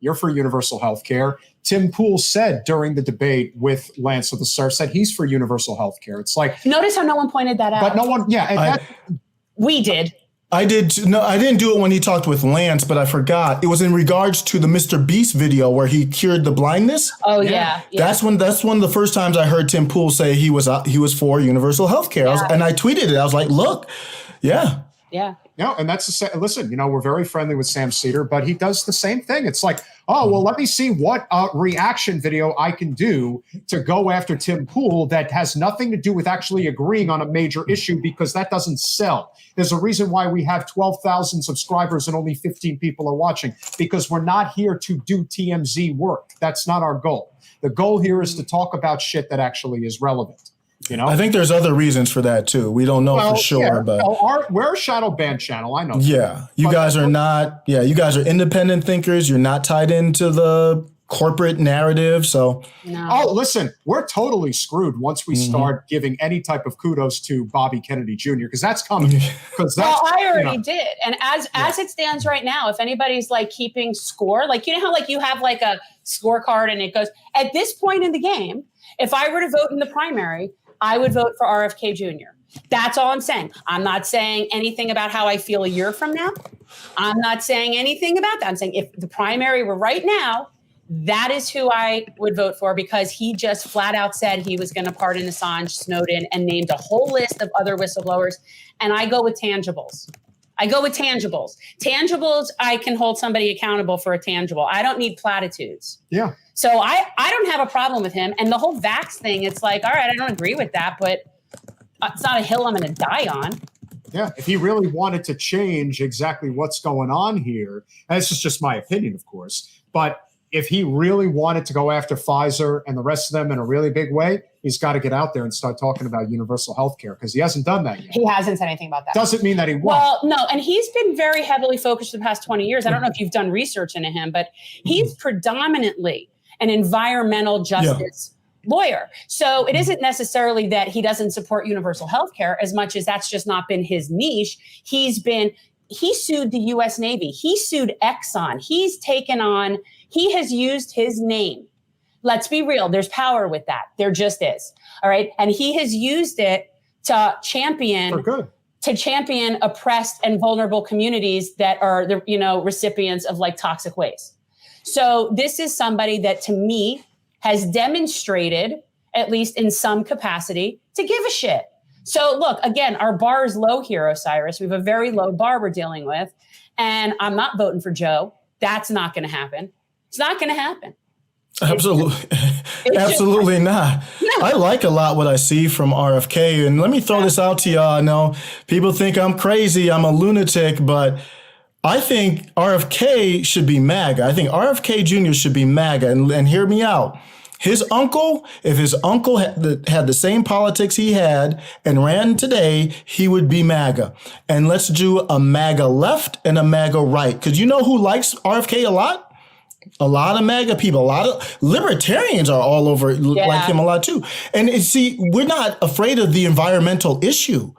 you're for universal health care. Tim Pool said during the debate with Lance of the Surf, said he's for universal health care. It's like, notice how no one pointed that out. But no one, we did. I did. No, I didn't do it when he talked with Lance, but I forgot. It was in regards to the Mr. Beast video where he cured the blindness. Oh yeah. That's one of the first times I heard Tim Pool say he was for universal health care. And I tweeted it. I was like, look, yeah. No, and that's listen, we're very friendly with Sam Cedar, but he does the same thing. It's like, oh, well, let me see what reaction video I can do to go after Tim Pool that has nothing to do with actually agreeing on a major issue, because that doesn't sell. There's a reason why we have 12,000 subscribers and only 15 people are watching, because we're not here to do TMZ work. That's not our goal. The goal here is to talk about shit that actually is relevant. I think there's other reasons for that too. We don't know for sure, but we're a shadow ban channel. I know. Yeah, you guys are not. Yeah, you guys are independent thinkers. You're not tied into the corporate narrative. So, oh, listen, we're totally screwed once we start giving any type of kudos to Bobby Kennedy Jr. because that's coming. I already did, and as it stands right now, if anybody's like keeping score, like how like you have like a scorecard and it goes at this point in the game, if I were to vote in the primary, I would vote for RFK Jr. That's all I'm saying. I'm not saying anything about how I feel a year from now. I'm not saying anything about that. I'm saying if the primary were right now, that is who I would vote for, because he just flat out said he was going to pardon Assange, Snowden, and named a whole list of other whistleblowers. And I go with tangibles. Tangibles, I can hold somebody accountable for a tangible. I don't need platitudes. Yeah. So I don't have a problem with him. And the whole vax thing, it's like, all right, I don't agree with that, but it's not a hill I'm going to die on. Yeah, if he really wanted to change exactly what's going on here, and this is just my opinion, of course, but if he really wanted to go after Pfizer and the rest of them in a really big way, he's got to get out there and start talking about universal health care, because he hasn't done that yet. He hasn't said anything about that. Doesn't mean that he won't. Well, no, and he's been very heavily focused the past 20 years. I don't know if you've done research into him, but he's predominantly an environmental justice lawyer. So it isn't necessarily that he doesn't support universal health care as much as that's just not been his niche. He sued the U.S. Navy. He sued Exxon. He has used his name. Let's be real. There's power with that. There just is. All right. And he has used it to champion oppressed and vulnerable communities that are the recipients of like toxic waste. So this is somebody that to me has demonstrated, at least in some capacity, to give a shit. So look, again, our bar is low here, Osiris. We have a very low bar we're dealing with. And I'm not voting for Joe. That's not going to happen. It's not going to happen. Absolutely not. I like a lot what I see from RFK. And let me throw this out to y'all. I know people think I'm crazy. I'm a lunatic, but I think RFK should be MAGA. I think RFK Jr. should be MAGA. And hear me out. His uncle, if his uncle had the same politics he had and ran today, he would be MAGA. And let's do a MAGA left and a MAGA right. Because you know who likes RFK a lot? A lot of MAGA people, a lot of libertarians are all over like him a lot too. And see, we're not afraid of the environmental issue.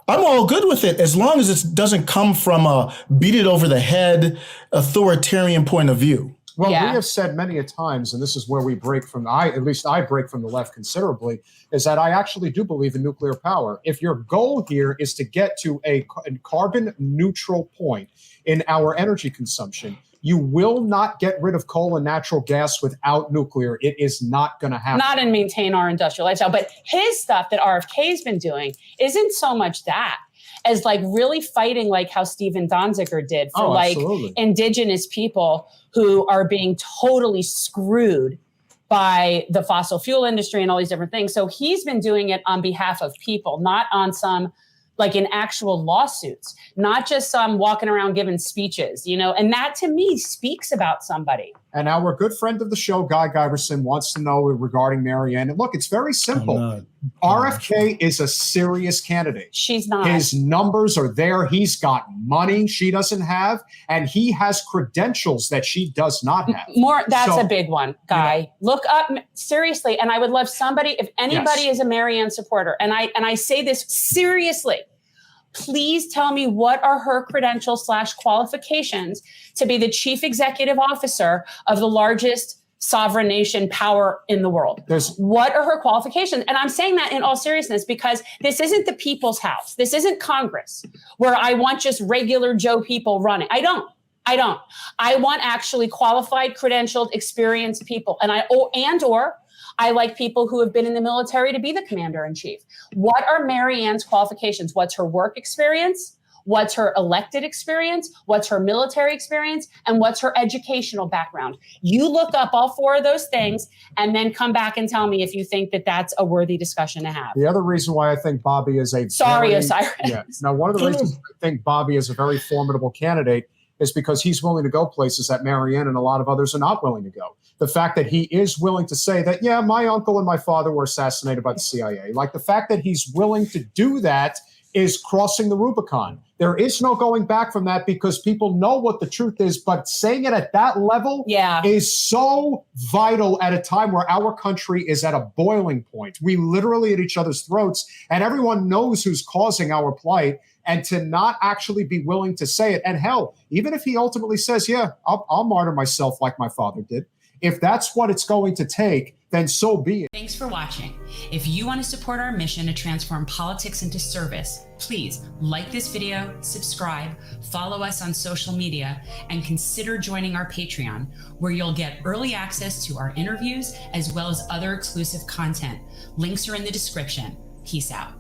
I'm all good with it as long as it doesn't come from a beat it over the head authoritarian point of view. Well, we have said many a times, and this is where we break from, at least I break from the left considerably, is that I actually do believe in nuclear power. If your goal here is to get to a carbon neutral point in our energy consumption, you will not get rid of coal and natural gas without nuclear. It is not going to happen. Not and maintain our industrial lifestyle. But his stuff that RFK's been doing isn't so much that as like really fighting like how Stephen Donziger did for indigenous people who are being totally screwed by the fossil fuel industry and all these different things. So he's been doing it on behalf of people, not on some like in actual lawsuits, not just some walking around giving speeches, and that to me speaks about somebody. And our good friend of the show, Guy Giverson, wants to know regarding Marianne. And look, it's very simple. RFK is a serious candidate. She's not. His numbers are there. He's got money she doesn't have, and he has credentials that she does not have. That's a big one, Guy. Look up seriously. And I would love somebody, if anybody is a Marianne supporter, and I say this seriously, please tell me what are her credentials / qualifications to be the chief executive officer of the largest sovereign nation power in the world. What are her qualifications? And I'm saying that in all seriousness, because this isn't the people's house. This isn't Congress where I want just regular Joe people running. I don't. I want actually qualified, credentialed, experienced people. And I like people who have been in the military to be the commander in chief. What are Marianne's qualifications? What's her work experience? What's her elected experience? What's her military experience? And what's her educational background? You look up all 4 of those things and then come back and tell me if you think that that's a worthy discussion to have. The other reason why I think Bobby is Osiris. Yeah. Now, one of the reasons I think Bobby is a very formidable candidate is because he's willing to go places that Marianne and a lot of others are not willing to go. The fact that he is willing to say that, yeah, my uncle and my father were assassinated by the CIA. Like the fact that he's willing to do that is crossing the Rubicon. There is no going back from that because people know what the truth is, but saying it at that level is so vital at a time where our country is at a boiling point. We literally at each other's throats, and everyone knows who's causing our plight, and to not actually be willing to say it. And hell, even if he ultimately says, yeah, I'll martyr myself like my father did, if that's what it's going to take, then so be it. Thanks for watching. If you want to support our mission to transform politics into service, please like this video, subscribe, follow us on social media, and consider joining our Patreon, where you'll get early access to our interviews as well as other exclusive content. Links are in the description. Peace out.